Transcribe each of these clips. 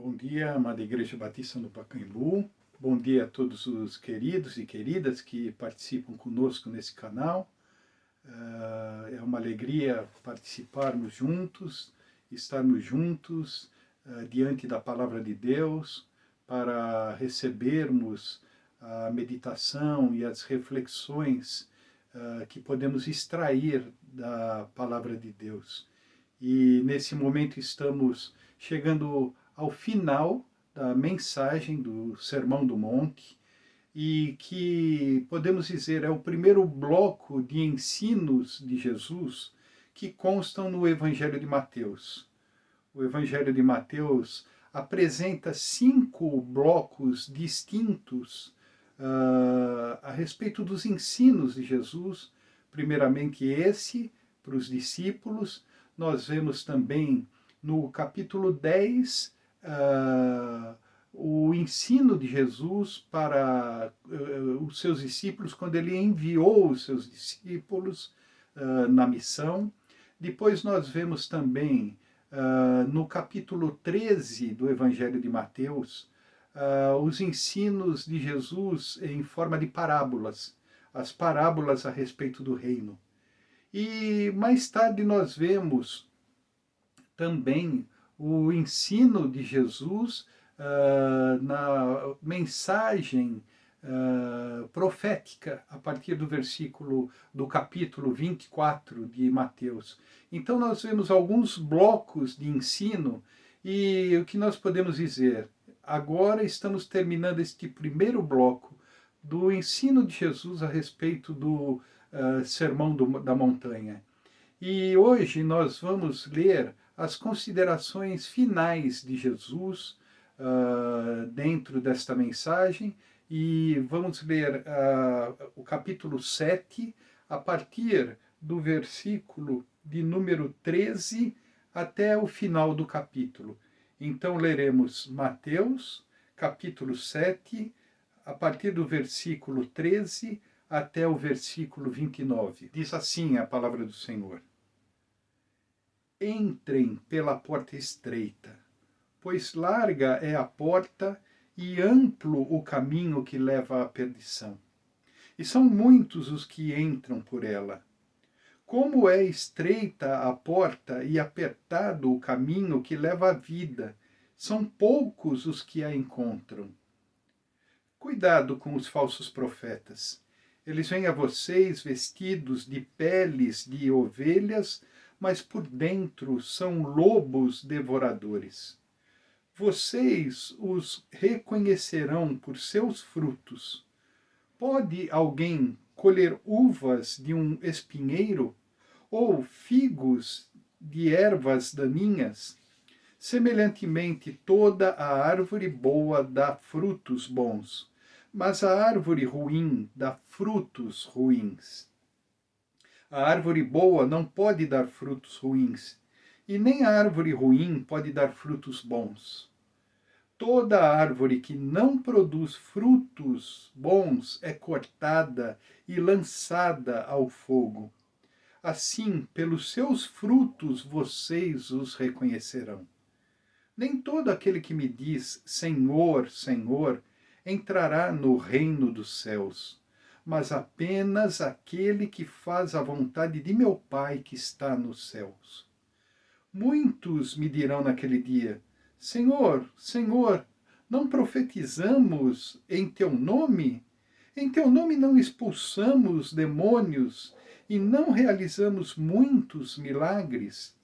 Bom dia, amada Igreja Batista no Pacaembu. Bom dia a todos os queridos e queridas que participam conosco nesse canal. É uma alegria participarmos juntos, estarmos juntos diante da Palavra de Deus para recebermos a meditação e as reflexões que podemos extrair da Palavra de Deus. E nesse momento estamos chegando ao final da mensagem do Sermão do Monte, e que podemos dizer é o primeiro bloco de ensinos de Jesus que constam no Evangelho de Mateus. O Evangelho de Mateus apresenta 5 blocos distintos a respeito dos ensinos de Jesus. Primeiramente esse, para os discípulos. Nós vemos também no capítulo 10 o ensino de Jesus para os seus discípulos, quando ele enviou os seus discípulos na missão. Depois nós vemos também no capítulo 13 do Evangelho de Mateus os ensinos de Jesus em forma de parábolas, as parábolas a respeito do reino. E mais tarde nós vemos também o ensino de Jesus na mensagem profética, a partir do capítulo 24 de Mateus. Então nós vemos alguns blocos de ensino, e o que nós podemos dizer? Agora estamos terminando este primeiro bloco do ensino de Jesus a respeito do Sermão da Montanha. E hoje nós vamos ler as considerações finais de Jesus dentro desta mensagem, e vamos ler o capítulo 7, a partir do versículo de número 13 até o final do capítulo. Então leremos Mateus, capítulo 7, a partir do versículo 13 até o versículo 29. Diz assim a palavra do Senhor: Entrem pela porta estreita, pois larga é a porta e amplo o caminho que leva à perdição, e são muitos os que entram por ela. Como é estreita a porta e apertado o caminho que leva à vida, são poucos os que a encontram. Cuidado com os falsos profetas. Eles vêm a vocês vestidos de peles de ovelhas, mas por dentro são lobos devoradores. Vocês os reconhecerão por seus frutos. Pode alguém colher uvas de um espinheiro, ou figos de ervas daninhas? Semelhantemente, toda a árvore boa dá frutos bons, mas a árvore ruim dá frutos ruins. A árvore boa não pode dar frutos ruins, e nem a árvore ruim pode dar frutos bons. Toda árvore que não produz frutos bons é cortada e lançada ao fogo. Assim, pelos seus frutos vocês os reconhecerão. Nem todo aquele que me diz Senhor, Senhor, entrará no reino dos céus, mas apenas aquele que faz a vontade de meu Pai que está nos céus. Muitos me dirão naquele dia: Senhor, Senhor, não profetizamos em teu nome? Em teu nome não expulsamos demônios e não realizamos muitos milagres?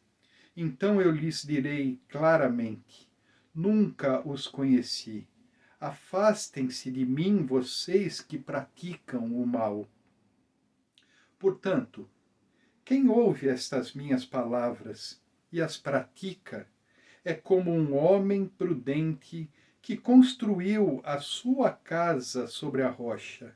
Então eu lhes direi claramente: nunca os conheci. Afastem-se de mim, vocês que praticam o mal. Portanto, quem ouve estas minhas palavras e as pratica é como um homem prudente que construiu a sua casa sobre a rocha.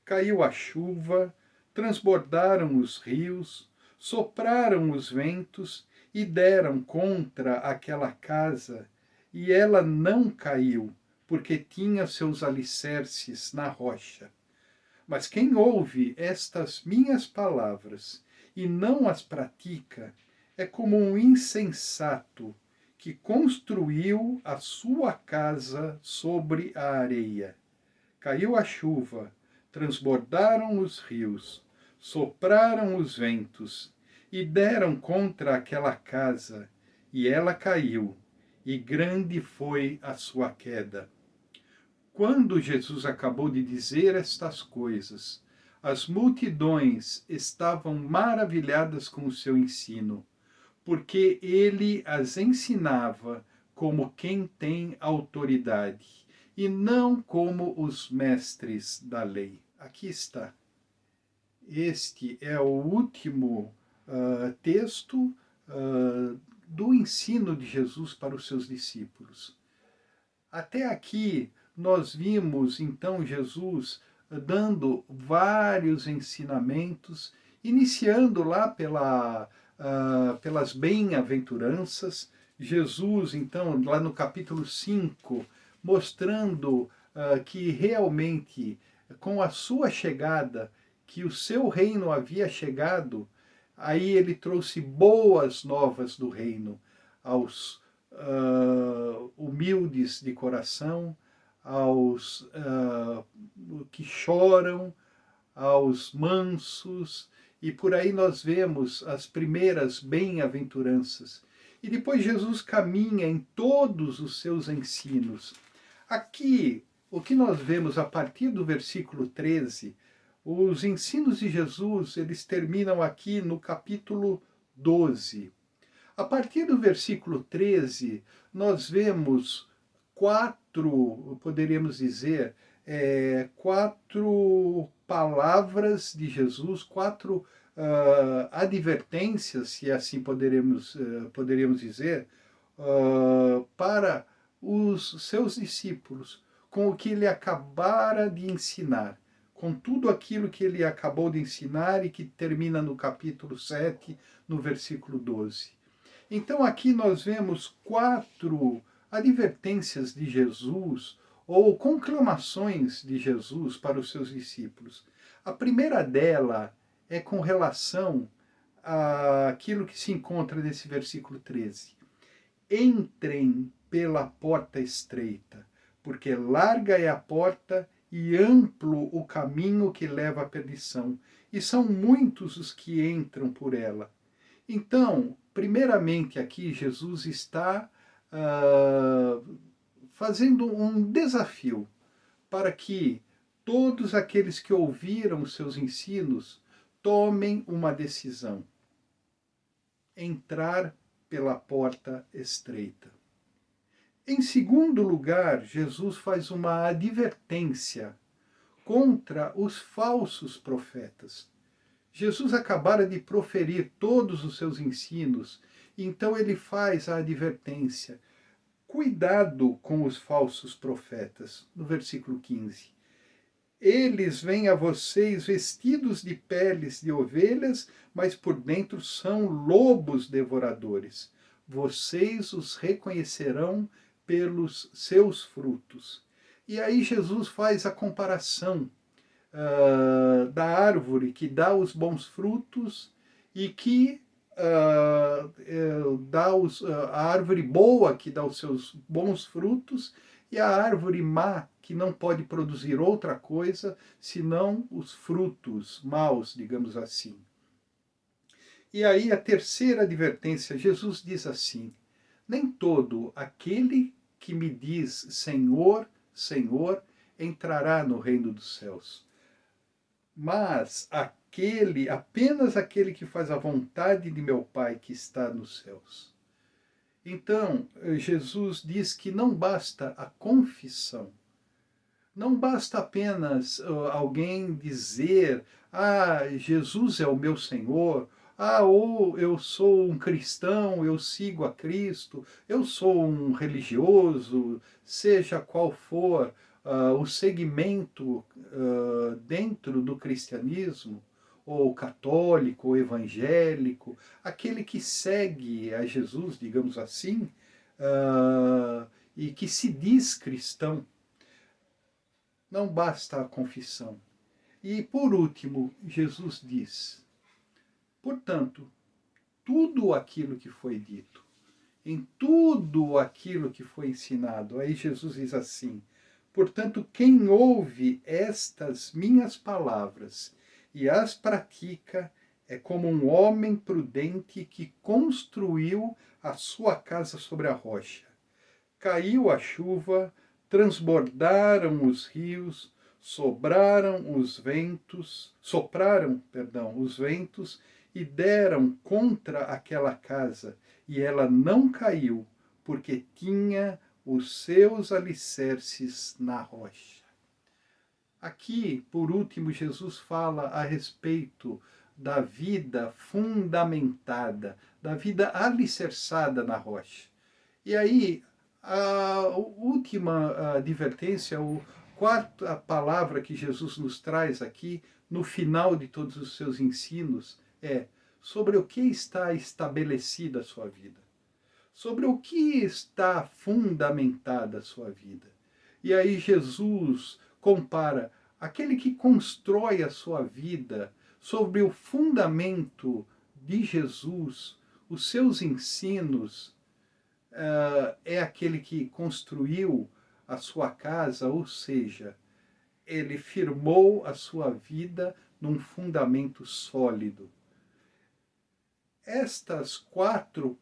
Caiu a chuva, transbordaram os rios, sopraram os ventos e deram contra aquela casa, e ela não caiu, porque tinha seus alicerces na rocha. Mas quem ouve estas minhas palavras e não as pratica é como um insensato que construiu a sua casa sobre a areia. Caiu a chuva, transbordaram os rios, sopraram os ventos e deram contra aquela casa, e ela caiu, e grande foi a sua queda. Quando Jesus acabou de dizer estas coisas, as multidões estavam maravilhadas com o seu ensino, porque ele as ensinava como quem tem autoridade, e não como os mestres da lei. Aqui está. Este é o último texto do ensino de Jesus para os seus discípulos. Até aqui nós vimos então Jesus dando vários ensinamentos, iniciando lá pelas bem-aventuranças. Jesus, então, lá no capítulo 5, mostrando que realmente, com a sua chegada, que o seu reino havia chegado, aí ele trouxe boas novas do reino aos humildes de coração, aos que choram, aos mansos, e por aí nós vemos as primeiras bem-aventuranças. E depois Jesus caminha em todos os seus ensinos. Aqui, o que nós vemos a partir do versículo 13, os ensinos de Jesus, eles terminam aqui no capítulo 12. A partir do versículo 13, nós vemos poderíamos dizer, quatro palavras de Jesus, quatro advertências, se assim poderíamos dizer, para os seus discípulos, com o que ele acabara de ensinar, com tudo aquilo que ele acabou de ensinar e que termina no capítulo 7, no versículo 12. Então aqui nós vemos quatro advertências de Jesus ou conclamações de Jesus para os seus discípulos. A primeira dela é com relação àquilo que se encontra nesse versículo 13. Entrem pela porta estreita, porque larga é a porta e amplo o caminho que leva à perdição, e são muitos os que entram por ela. Então, primeiramente aqui Jesus está fazendo um desafio para que todos aqueles que ouviram os seus ensinos tomem uma decisão: entrar pela porta estreita. Em segundo lugar, Jesus faz uma advertência contra os falsos profetas. Jesus acabara de proferir todos os seus ensinos, então ele faz a advertência: cuidado com os falsos profetas, no versículo 15. Eles vêm a vocês vestidos de peles de ovelhas, mas por dentro são lobos devoradores. Vocês os reconhecerão pelos seus frutos. E aí Jesus faz a comparação da árvore que dá os bons frutos e que dá a árvore boa que dá os seus bons frutos e a árvore má que não pode produzir outra coisa senão os frutos maus, digamos assim. E aí a terceira advertência, Jesus diz assim: nem todo aquele que me diz Senhor, Senhor, entrará no reino dos céus, mas apenas aquele que faz a vontade de meu Pai que está nos céus. Então, Jesus diz que não basta a confissão, não basta apenas alguém dizer: Jesus é o meu Senhor, ou eu sou um cristão, eu sigo a Cristo, eu sou um religioso, seja qual for o segmento dentro do cristianismo, ou católico, ou evangélico, aquele que segue a Jesus, digamos assim, e que se diz cristão. Não basta a confissão. E por último, Jesus diz: portanto, tudo aquilo que foi dito. em tudo aquilo que foi ensinado. Aí Jesus diz assim: portanto, quem ouve estas minhas palavras e as pratica é como um homem prudente que construiu a sua casa sobre a rocha. Caiu a chuva, transbordaram os rios, sopraram, os ventos e deram contra aquela casa, e ela não caiu, porque tinha os seus alicerces na rocha. Aqui, por último, Jesus fala a respeito da vida fundamentada, da vida alicerçada na rocha. E aí, a última advertência, a palavra que Jesus nos traz aqui, no final de todos os seus ensinos, é sobre o que está estabelecida a sua vida. Sobre o que está fundamentada a sua vida. E aí Jesus compara aquele que constrói a sua vida sobre o fundamento de Jesus, os seus ensinos, é aquele que construiu a sua casa, ou seja, ele firmou a sua vida num fundamento sólido. Estas quatro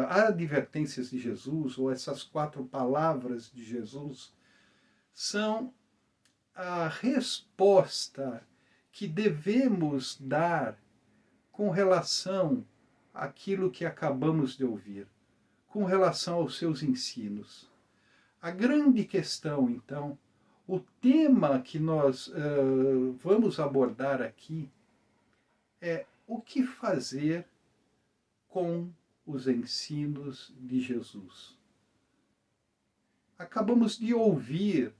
advertências de Jesus, ou essas quatro palavras de Jesus, são a resposta que devemos dar com relação àquilo que acabamos de ouvir, com relação aos seus ensinos. A grande questão, então, o tema que nós vamos abordar aqui é o que fazer com os ensinos de Jesus. Acabamos de ouvir,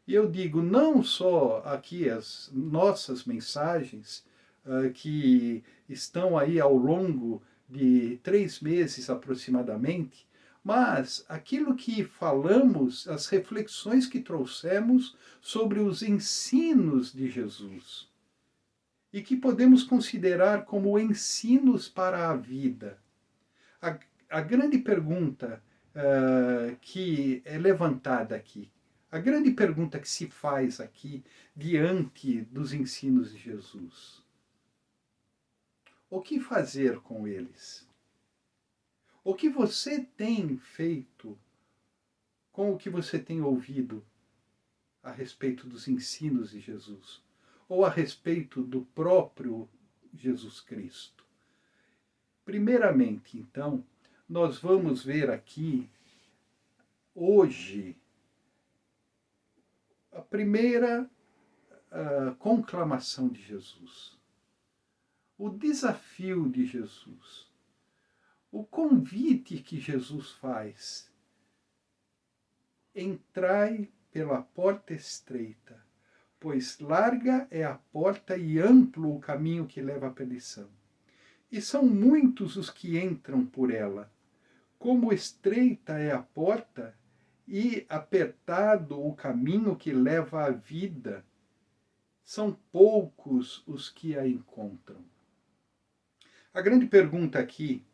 e eu digo não só aqui as nossas mensagens, que estão aí ao longo de 3 meses aproximadamente, mas aquilo que falamos, as reflexões que trouxemos sobre os ensinos de Jesus, e que podemos considerar como ensinos para a vida. A grande pergunta que é levantada aqui, a grande pergunta que se faz aqui diante dos ensinos de Jesus: o que fazer com eles? O que você tem feito com o que você tem ouvido a respeito dos ensinos de Jesus? Ou a respeito do próprio Jesus Cristo? Primeiramente, então, nós vamos ver aqui, hoje, a primeira conclamação de Jesus. O desafio de Jesus. O convite que Jesus faz. Entrai pela porta estreita, pois larga é a porta e amplo o caminho que leva à perdição. E são muitos os que entram por ela. Como estreita é a porta e apertado o caminho que leva à vida, são poucos os que a encontram. A grande pergunta aqui: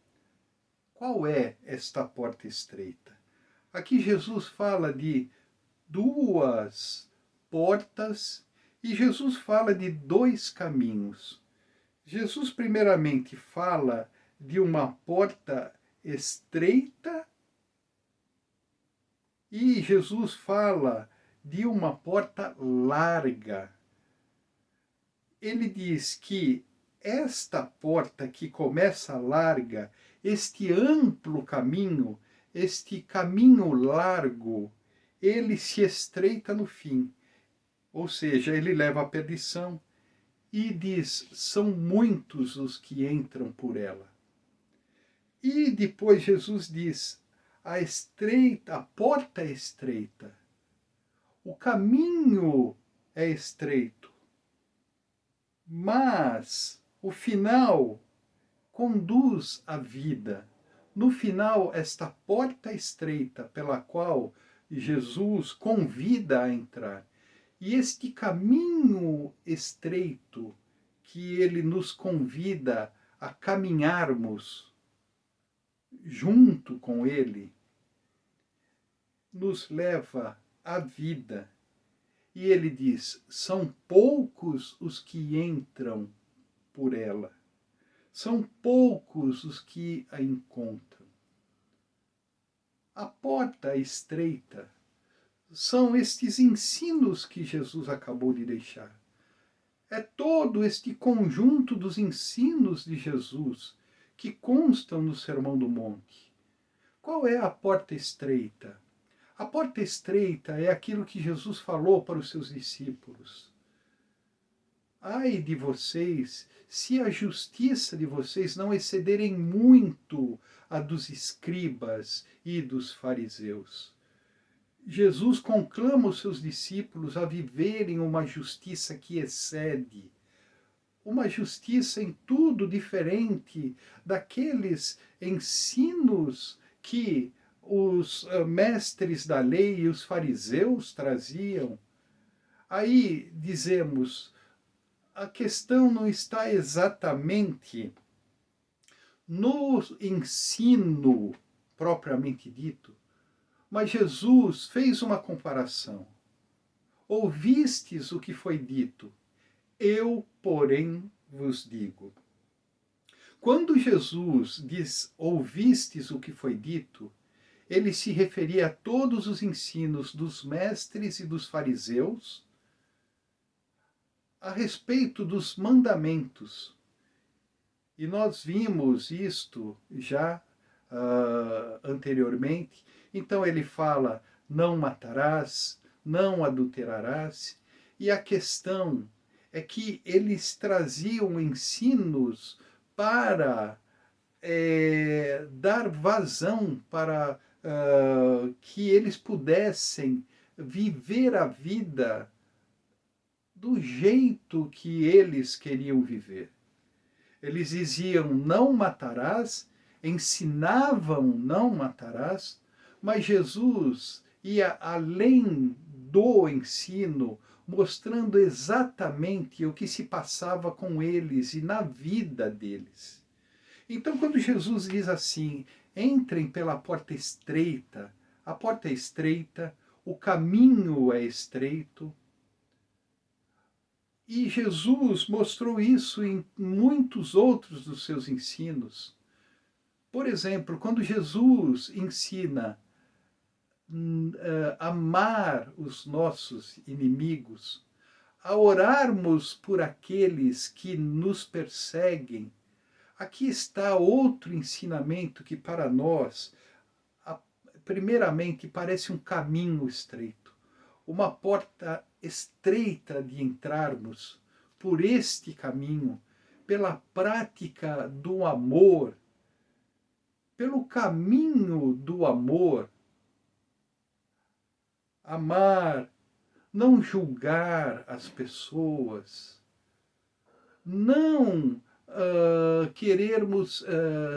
qual é esta porta estreita? Aqui Jesus fala de 2 portas e Jesus fala de 2 caminhos. Jesus primeiramente fala de uma porta estreita e Jesus fala de uma porta larga. Ele diz que esta porta que começa larga, este amplo caminho, este caminho largo, ele se estreita no fim, ou seja, ele leva à perdição. E diz, são muitos os que entram por ela. E depois Jesus diz, a porta é estreita, o caminho é estreito, mas o final conduz à vida. No final, esta porta estreita pela qual Jesus convida a entrar, e este caminho estreito que ele nos convida a caminharmos, junto com ele, nos leva à vida. E ele diz: são poucos os que entram por ela, são poucos os que a encontram. A porta estreita são estes ensinos que Jesus acabou de deixar. É todo este conjunto dos ensinos de Jesus que constam no Sermão do Monte. Qual é a porta estreita? A porta estreita é aquilo que Jesus falou para os seus discípulos. Ai de vocês, se a justiça de vocês não excederem muito a dos escribas e dos fariseus. Jesus conclama os seus discípulos a viverem uma justiça que excede, uma justiça em tudo diferente daqueles ensinos que os mestres da lei e os fariseus traziam. Aí dizemos, a questão não está exatamente no ensino propriamente dito, mas Jesus fez uma comparação. Ouvistes o que foi dito, eu, porém, vos digo. Quando Jesus diz ouvistes o que foi dito, ele se referia a todos os ensinos dos mestres e dos fariseus a respeito dos mandamentos. E nós vimos isto já anteriormente. Então ele fala, não matarás, não adulterarás. E a questão é que eles traziam ensinos para dar vazão, para que eles pudessem viver a vida do jeito que eles queriam viver. Eles diziam, não matarás, ensinavam não matarás, mas Jesus ia além do ensino, mostrando exatamente o que se passava com eles e na vida deles. Então, quando Jesus diz assim, entrem pela porta estreita, a porta é estreita, o caminho é estreito, e Jesus mostrou isso em muitos outros dos seus ensinos. Por exemplo, quando Jesus ensina amar os nossos inimigos, a orarmos por aqueles que nos perseguem, aqui está outro ensinamento que para nós, primeiramente, parece um caminho estreito, uma porta estreita de entrarmos por este caminho, pela prática do amor, pelo caminho do amor. Amar, não julgar as pessoas, não querermos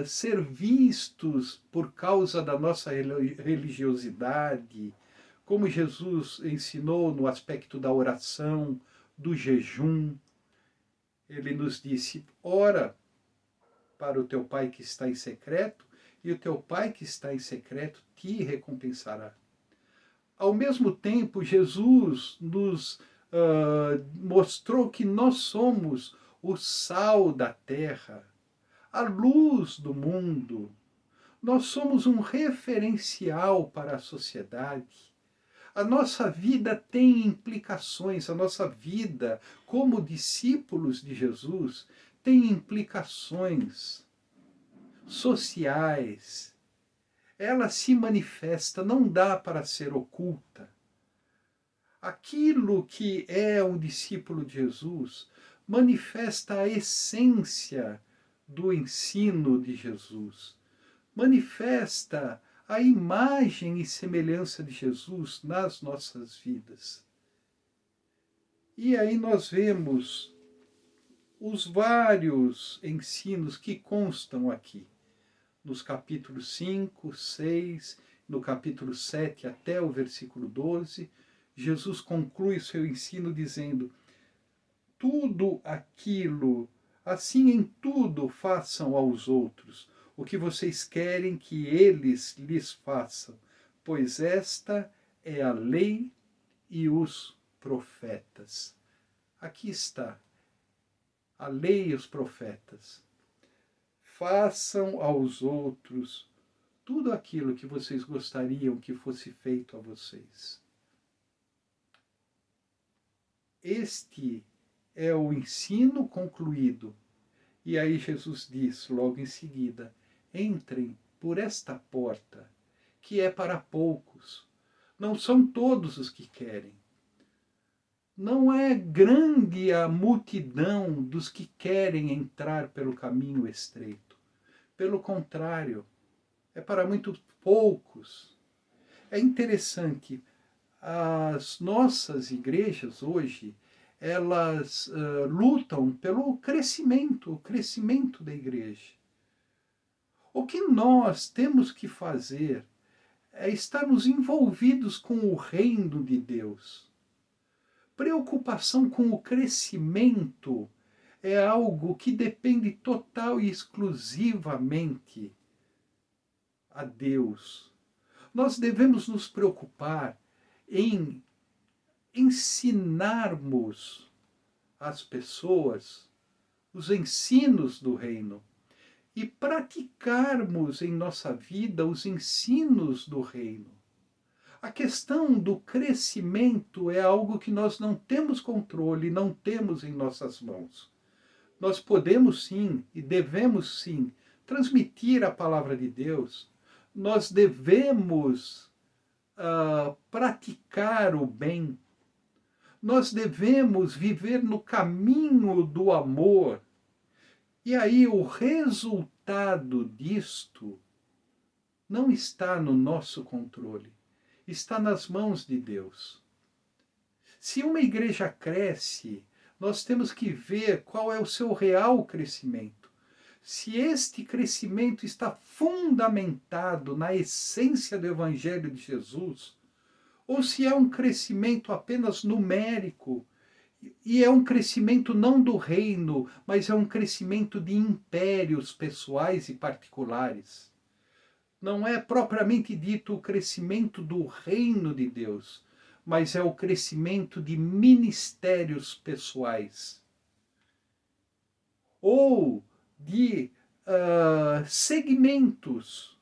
ser vistos por causa da nossa religiosidade, como Jesus ensinou no aspecto da oração, do jejum. Ele nos disse, ora para o teu Pai que está em secreto, e o teu Pai que está em secreto te recompensará. Ao mesmo tempo, Jesus nos mostrou que nós somos o sal da terra, a luz do mundo. Nós somos um referencial para a sociedade. A nossa vida tem implicações, a nossa vida como discípulos de Jesus tem implicações sociais. Ela se manifesta, não dá para ser oculta. Aquilo que é um discípulo de Jesus manifesta a essência do ensino de Jesus, manifesta a imagem e semelhança de Jesus nas nossas vidas. E aí nós vemos os vários ensinos que constam aqui, nos capítulos 5, 6, no capítulo 7 até o versículo 12, Jesus conclui seu ensino dizendo, tudo aquilo, assim em tudo façam aos outros, o que vocês querem que eles lhes façam, pois esta é a lei e os profetas. Aqui está, a lei e os profetas. Façam aos outros tudo aquilo que vocês gostariam que fosse feito a vocês. Este é o ensino concluído. E aí Jesus diz logo em seguida: entrem por esta porta, que é para poucos. Não são todos os que querem. Não é grande a multidão dos que querem entrar pelo caminho estreito. Pelo contrário, é para muito poucos. É interessante, as nossas igrejas hoje, elas lutam pelo crescimento, o crescimento da igreja. O que nós temos que fazer é estarmos envolvidos com o reino de Deus. Preocupação com o crescimento é algo que depende total e exclusivamente a Deus. Nós devemos nos preocupar em ensinarmos às pessoas os ensinos do reino e praticarmos em nossa vida os ensinos do reino. A questão do crescimento é algo que nós não temos controle, não temos em nossas mãos. Nós podemos sim e devemos sim transmitir a palavra de Deus. Nós devemos praticar o bem. Nós devemos viver no caminho do amor. E aí o resultado disto não está no nosso controle, está nas mãos de Deus. Se uma igreja cresce, nós temos que ver qual é o seu real crescimento. Se este crescimento está fundamentado na essência do Evangelho de Jesus, ou se é um crescimento apenas numérico, e é um crescimento não do reino, mas é um crescimento de impérios pessoais e particulares. Não é propriamente dito o crescimento do reino de Deus, mas é o crescimento de ministérios pessoais. Ou de segmentos.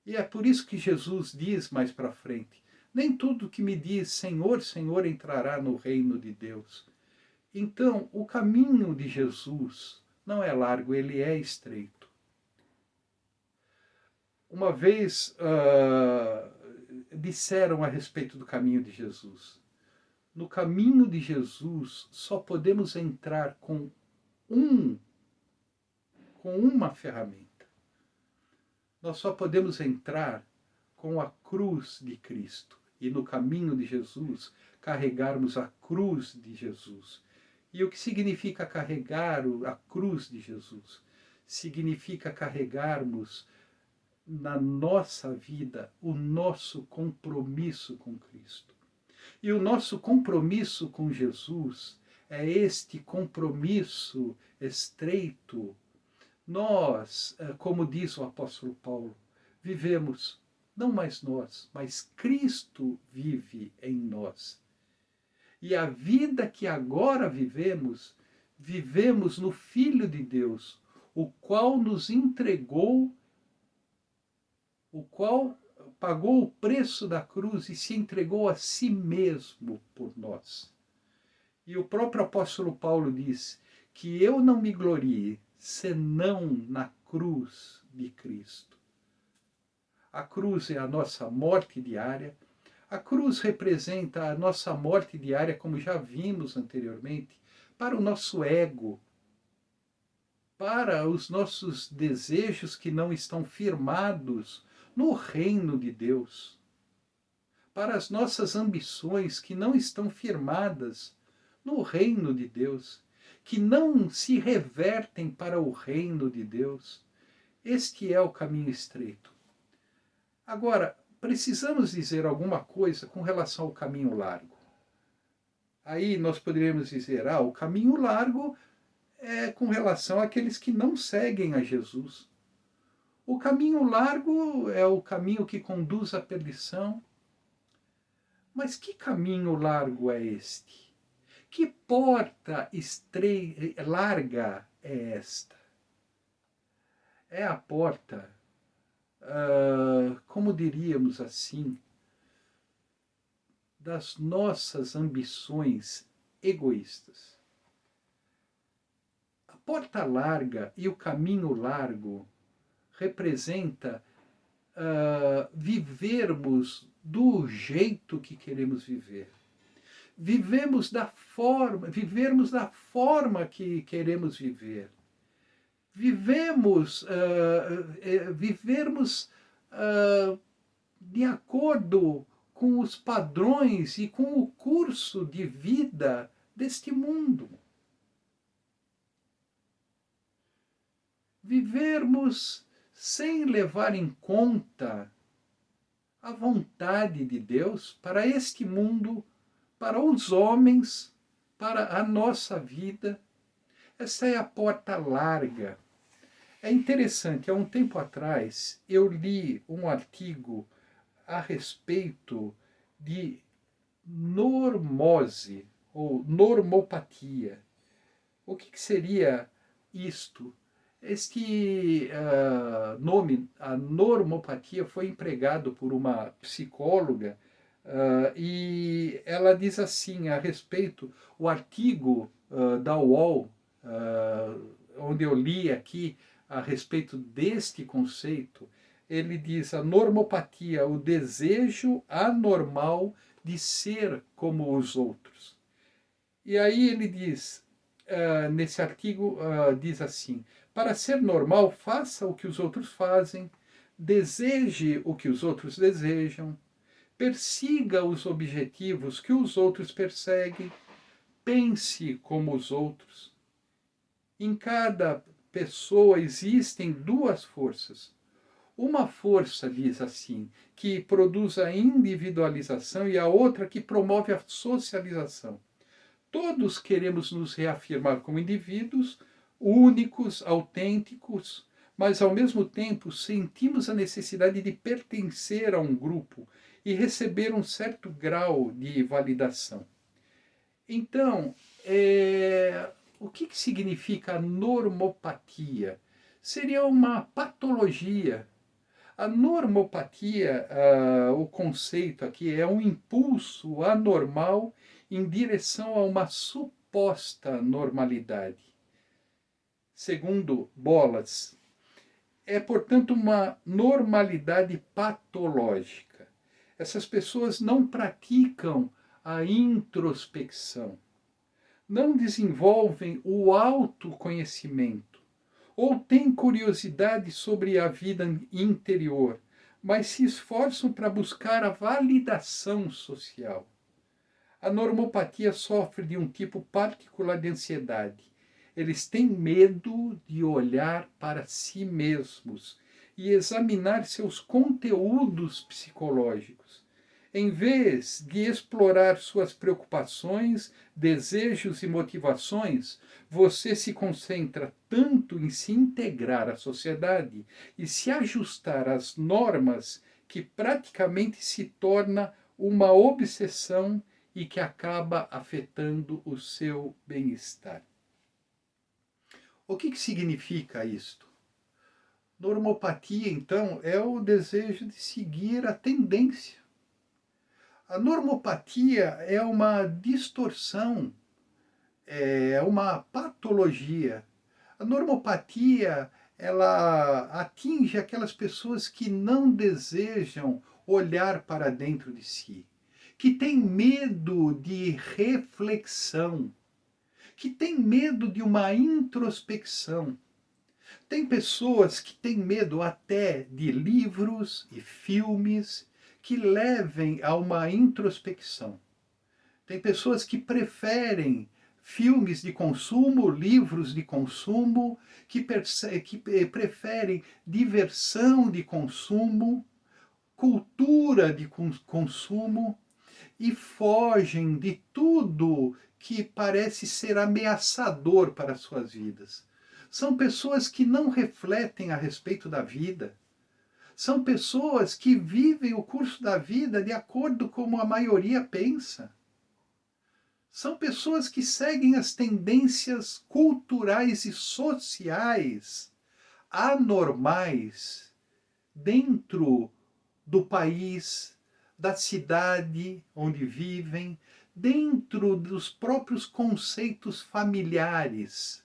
E é por isso que Jesus diz mais para frente: nem tudo que me diz Senhor, Senhor entrará no reino de Deus. Então, o caminho de Jesus não é largo, ele é estreito. Uma vez disseram a respeito do caminho de Jesus: no caminho de Jesus só podemos entrar com uma ferramenta. Nós só podemos entrar com a cruz de Cristo. E no caminho de Jesus, carregarmos a cruz de Jesus. E o que significa carregar a cruz de Jesus? Significa carregarmos na nossa vida o nosso compromisso com Cristo. E o nosso compromisso com Jesus é este compromisso estreito. Nós, como diz o apóstolo Paulo, vivemos, não mais nós, mas Cristo vive em nós. E a vida que agora vivemos, vivemos no Filho de Deus, o qual nos entregou, o qual pagou o preço da cruz e se entregou a si mesmo por nós. E o próprio apóstolo Paulo diz que eu não me glorie senão na cruz de Cristo. A cruz é a nossa morte diária. A cruz representa a nossa morte diária, como já vimos anteriormente, para o nosso ego, para os nossos desejos que não estão firmados no reino de Deus, para as nossas ambições que não estão firmadas no reino de Deus, que não se revertem para o reino de Deus. Este é o caminho estreito. Agora, precisamos dizer alguma coisa com relação ao caminho largo. Aí nós poderíamos dizer, o caminho largo é com relação àqueles que não seguem a Jesus. O caminho largo é o caminho que conduz à perdição. Mas que caminho largo é este? Que porta larga é esta? É a porta, como diríamos assim, das nossas ambições egoístas. A porta larga e o caminho largo representa vivermos do jeito que queremos viver. Vivermos da forma que queremos viver. Vivermos de acordo com os padrões e com o curso de vida deste mundo. Vivermos sem levar em conta a vontade de Deus para este mundo, para os homens, para a nossa vida. Essa é a porta larga. É interessante, há um tempo atrás eu li um artigo a respeito de normose ou normopatia. O que seria isto? Este nome, a normopatia, foi empregado por uma psicóloga e ela diz assim a respeito, o artigo da UOL, onde eu li aqui a respeito deste conceito, ele diz a normopatia, o desejo anormal de ser como os outros. E aí ele diz, nesse artigo, diz assim: para ser normal, faça o que os outros fazem, deseje o que os outros desejam, persiga os objetivos que os outros perseguem, pense como os outros. Em cada pessoa existem duas forças. Uma força, diz assim, que produz a individualização e a outra que promove a socialização. Todos queremos nos reafirmar como indivíduos, únicos, autênticos, mas ao mesmo tempo sentimos a necessidade de pertencer a um grupo e receber um certo grau de validação. Então, o que significa a normopatia? Seria uma patologia. A normopatia, o conceito aqui, é um impulso anormal em direção a uma suposta normalidade. Segundo Bolas, é, portanto, uma normalidade patológica. Essas pessoas não praticam a introspecção, não desenvolvem o autoconhecimento, ou têm curiosidade sobre a vida interior, mas se esforçam para buscar a validação social. A normopatia sofre de um tipo particular de ansiedade. Eles têm medo de olhar para si mesmos e examinar seus conteúdos psicológicos. Em vez de explorar suas preocupações, desejos e motivações, você se concentra tanto em se integrar à sociedade e se ajustar às normas que praticamente se torna uma obsessão e que acaba afetando o seu bem-estar. O que significa isto? Normopatia, então, é o desejo de seguir a tendência. A normopatia é uma distorção, é uma patologia. A normopatia, ela atinge aquelas pessoas que não desejam olhar para dentro de si, que têm medo de reflexão, que têm medo de uma introspecção. Tem pessoas que têm medo até de livros e filmes que levem a uma introspecção. Tem pessoas que preferem filmes de consumo, livros de consumo, que preferem diversão de consumo, cultura de consumo, e fogem de tudo que parece ser ameaçador para as suas vidas. São pessoas que não refletem a respeito da vida. São pessoas que vivem o curso da vida de acordo com como a maioria pensa. São pessoas que seguem as tendências culturais e sociais anormais dentro do país, da cidade onde vivem, dentro dos próprios conceitos familiares.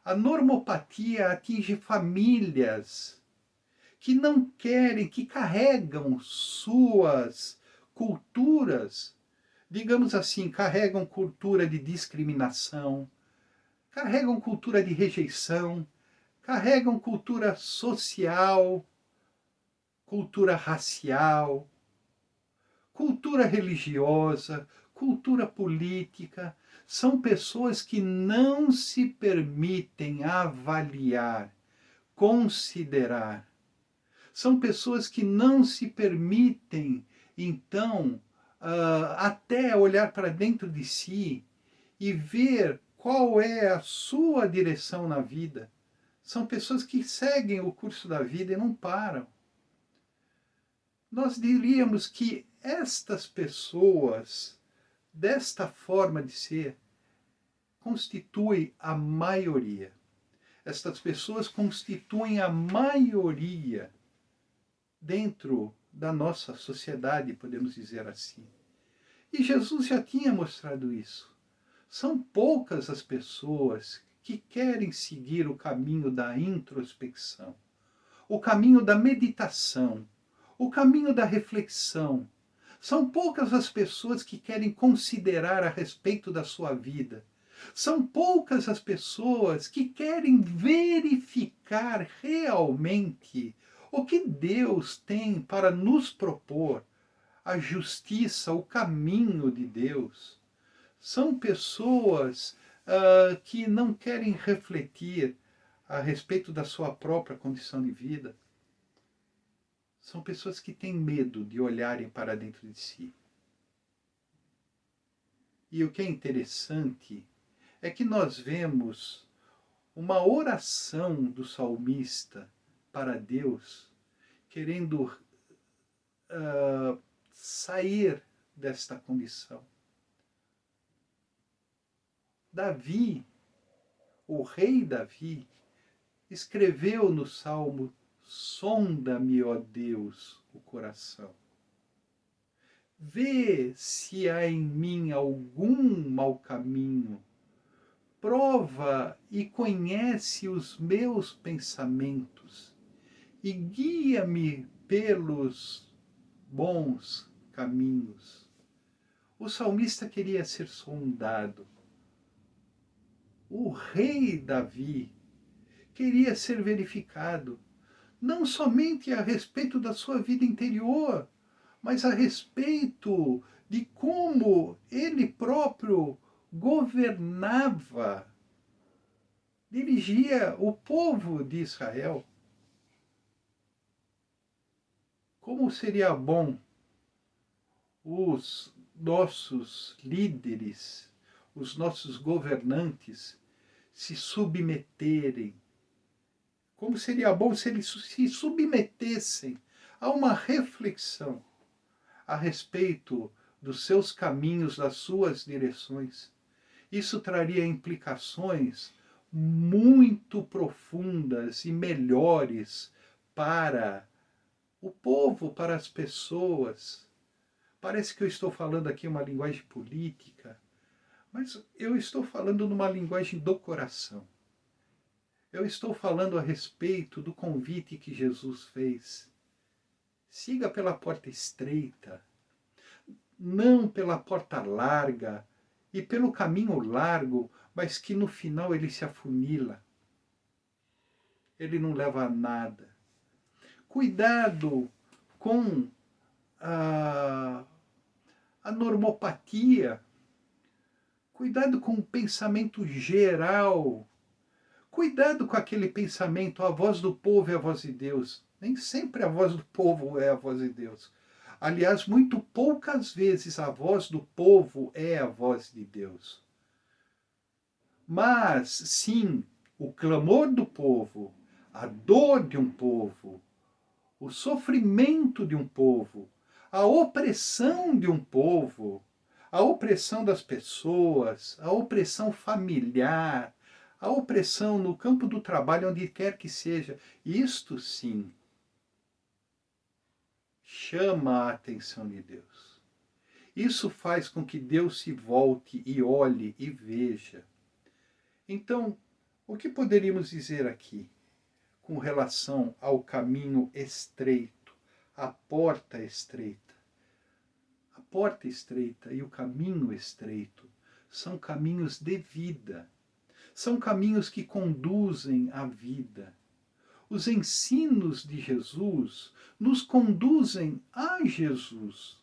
A normopatia atinge famílias que não querem, que carregam suas culturas, digamos assim, carregam cultura de discriminação, carregam cultura de rejeição, carregam cultura social, cultura racial, cultura religiosa, cultura política. São pessoas que não se permitem avaliar, considerar. São pessoas que não se permitem, então, até olhar para dentro de si e ver qual é a sua direção na vida. São pessoas que seguem o curso da vida e não param. Nós diríamos que estas pessoas, desta forma de ser, constituem a maioria. Estas pessoas constituem a maioria dentro da nossa sociedade, podemos dizer assim. E Jesus já tinha mostrado isso. São poucas as pessoas que querem seguir o caminho da introspecção, o caminho da meditação, o caminho da reflexão. São poucas as pessoas que querem considerar a respeito da sua vida. São poucas as pessoas que querem verificar realmente o que Deus tem para nos propor, a justiça, o caminho de Deus. São pessoas que não querem refletir a respeito da sua própria condição de vida. São pessoas que têm medo de olharem para dentro de si. E o que é interessante é que nós vemos uma oração do salmista para Deus, querendo sair desta condição. Davi, o rei Davi, escreveu no Salmo: sonda-me, ó Deus, o coração. Vê se há em mim algum mau caminho. Prova e conhece os meus pensamentos e guia-me pelos bons caminhos. O salmista queria ser sondado. O rei Davi queria ser verificado, não somente a respeito da sua vida interior, mas a respeito de como ele próprio governava, dirigia o povo de Israel. Como seria bom os nossos líderes, os nossos governantes se submeterem. Como seria bom se eles se submetessem a uma reflexão a respeito dos seus caminhos, das suas direções. Isso traria implicações muito profundas e melhores para o povo, para as pessoas. Parece que eu estou falando aqui uma linguagem política, mas eu estou falando numa linguagem do coração. Eu estou falando a respeito do convite que Jesus fez. Siga pela porta estreita, não pela porta larga e pelo caminho largo, mas que no final ele se afunila. Ele não leva a nada. Cuidado com a normopatia. Cuidado com o pensamento geral. Cuidado com aquele pensamento, a voz do povo é a voz de Deus. Nem sempre a voz do povo é a voz de Deus. Aliás, muito poucas vezes a voz do povo é a voz de Deus. Mas, sim, o clamor do povo, a dor de um povo, o sofrimento de um povo, a opressão de um povo, a opressão das pessoas, a opressão familiar, a opressão no campo do trabalho, onde quer que seja, isto sim chama a atenção de Deus. Isso faz com que Deus se volte e olhe e veja. Então, o que poderíamos dizer aqui com relação ao caminho estreito, à porta estreita? A porta estreita e o caminho estreito são caminhos de vida, são caminhos que conduzem à vida. Os ensinos de Jesus nos conduzem a Jesus.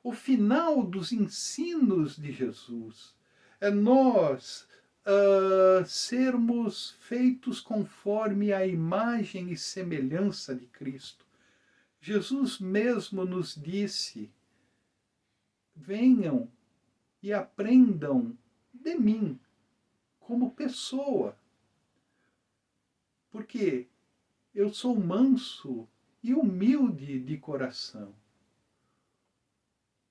O final dos ensinos de Jesus é nós sermos feitos conforme a imagem e semelhança de Cristo. Jesus mesmo nos disse: venham e aprendam de mim como pessoa, porque eu sou manso e humilde de coração.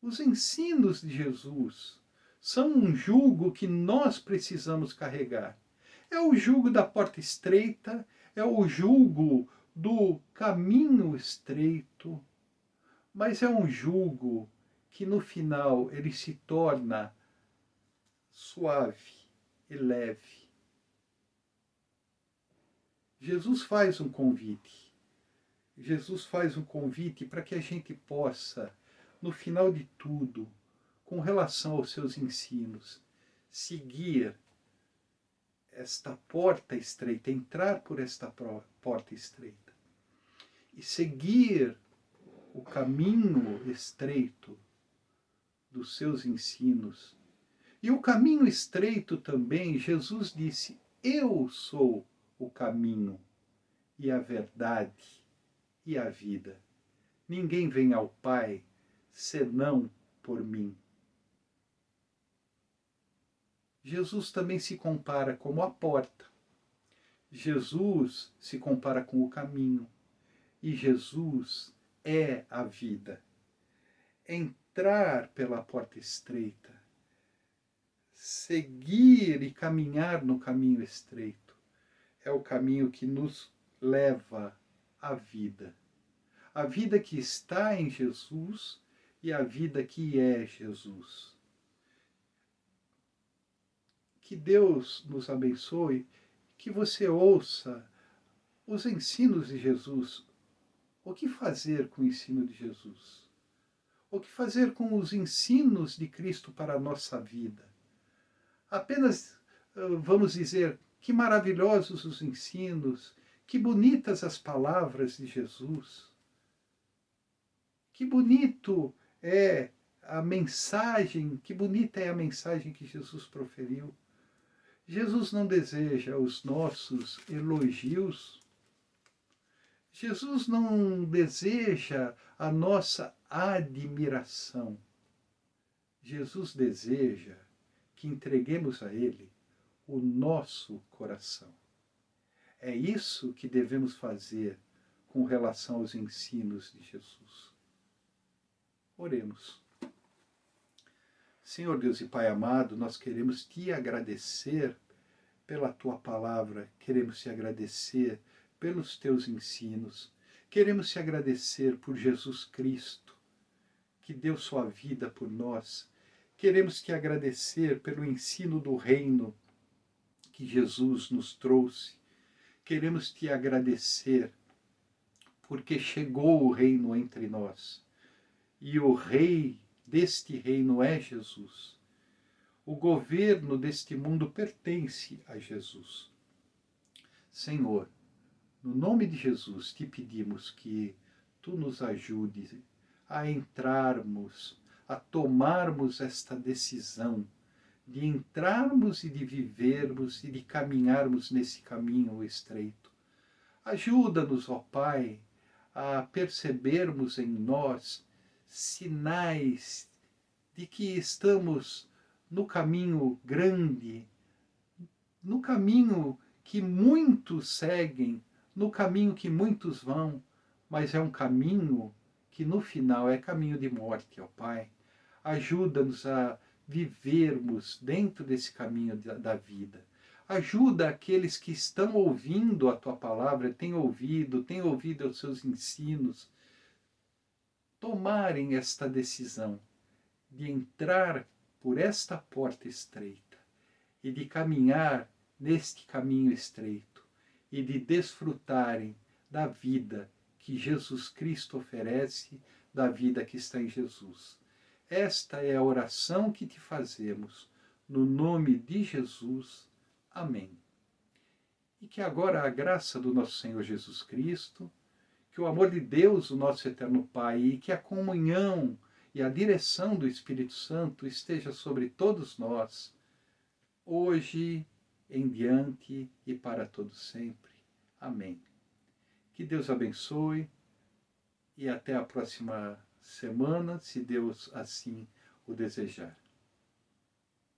Os ensinos de Jesus são um jugo que nós precisamos carregar. É o jugo da porta estreita, é o jugo do caminho estreito, mas é um jugo que no final ele se torna suave e leve. Jesus faz um convite. Jesus faz um convite para que a gente possa, no final de tudo, com relação aos seus ensinos, seguir esta porta estreita, entrar por esta porta estreita e seguir o caminho estreito dos seus ensinos. E o caminho estreito também, Jesus disse: eu sou o caminho e a verdade e a vida. Ninguém vem ao Pai senão por mim. Jesus também se compara como a porta. Jesus se compara com o caminho. E Jesus é a vida. Entrar pela porta estreita, seguir e caminhar no caminho estreito, é o caminho que nos leva à vida. A vida que está em Jesus e a vida que é Jesus. Que Deus nos abençoe, que você ouça os ensinos de Jesus. O que fazer com o ensino de Jesus? O que fazer com os ensinos de Cristo para a nossa vida? Apenas vamos dizer: que maravilhosos os ensinos, que bonitas as palavras de Jesus. Que bonito é a mensagem, que bonita é a mensagem que Jesus proferiu. Jesus não deseja os nossos elogios. Jesus não deseja a nossa admiração. Jesus deseja que entreguemos a Ele o nosso coração. É isso que devemos fazer com relação aos ensinos de Jesus. Oremos. Senhor Deus e Pai amado, nós queremos te agradecer pela tua palavra, queremos te agradecer pelos teus ensinos, queremos te agradecer por Jesus Cristo, que deu sua vida por nós, queremos te agradecer pelo ensino do reino que Jesus nos trouxe, queremos te agradecer porque chegou o reino entre nós, e o rei deste reino é Jesus. O governo deste mundo pertence a Jesus. Senhor, no nome de Jesus te pedimos que tu nos ajudes a entrarmos, a tomarmos esta decisão de entrarmos e de vivermos e de caminharmos nesse caminho estreito. Ajuda-nos, ó Pai, a percebermos em nós sinais de que estamos no caminho grande, no caminho que muitos seguem, no caminho que muitos vão, mas é um caminho que no final é caminho de morte, ó Pai. Ajuda-nos a vivermos dentro desse caminho da vida. Ajuda aqueles que estão ouvindo a Tua palavra, têm ouvido os seus ensinos, tomarem esta decisão de entrar por esta porta estreita e de caminhar neste caminho estreito e de desfrutarem da vida que Jesus Cristo oferece, da vida que está em Jesus. Esta é a oração que te fazemos, no nome de Jesus. Amém. E que agora a graça do nosso Senhor Jesus Cristo, que o amor de Deus, o nosso eterno Pai, e que a comunhão e a direção do Espírito Santo esteja sobre todos nós, hoje, em diante e para todo sempre. Amém. Que Deus abençoe e até a próxima semana, se Deus assim o desejar.